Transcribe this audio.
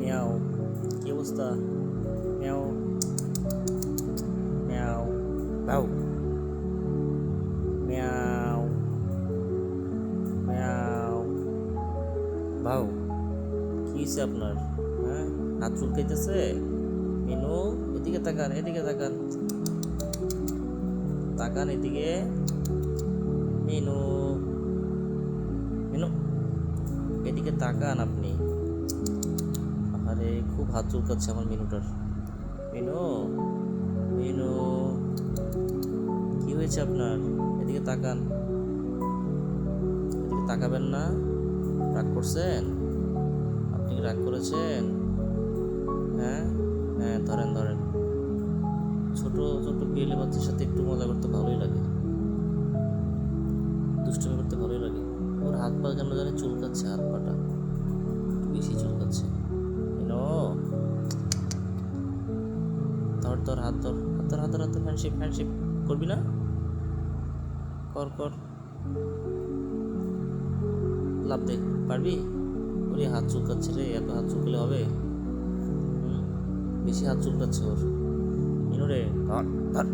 Miao, কি অবস্থা? Miao Miao, ভাও মিয়াও মিয়াও, ভাও। কি হয়েছে আপনার? হ্যাঁ, হাত চুলকাইতেছে? মিনু, এদিকে তাকান, এদিকে তাকান, তাকান এদিকে। মিনু, মিনু, এদিকে তাকান আপনি। আরে খুব হাত চুলকাচ্ছে আমার মিনুটার। মিনু, মিনু, কি হয়েছে আপনার? এদিকে তাকান, এদিকে তাকাবেন না? রাগ করছেন? আপনি কি রাগ করেছেন? হ্যাঁ, হ্যাঁ, ধরেন ধরেন। ছোট ছোট বিয়েলে বাচ্চার সাথে একটু মজা করতে ভালোই লাগে, দুষ্টুমি করতে ভালোই লাগে। ওর হাত পা কেন জানি চুলকাচ্ছে, হাত পাটা একটু বেশি চুলকাচ্ছে। নো, ধর ধর, হাত ধর, হাত ধর, হাত ধর, হাত ধর, হ্যান্ডশেক হ্যান্ডশেক। করবি না? কর কর, লাভ দে, পারবি? ওরে হাত চুলকাচ্ছে রে, এত হাত চুলকালে হবে? বেশি হাত চুলকাচ্ছে ওর। ইনো রে, ধর ধর।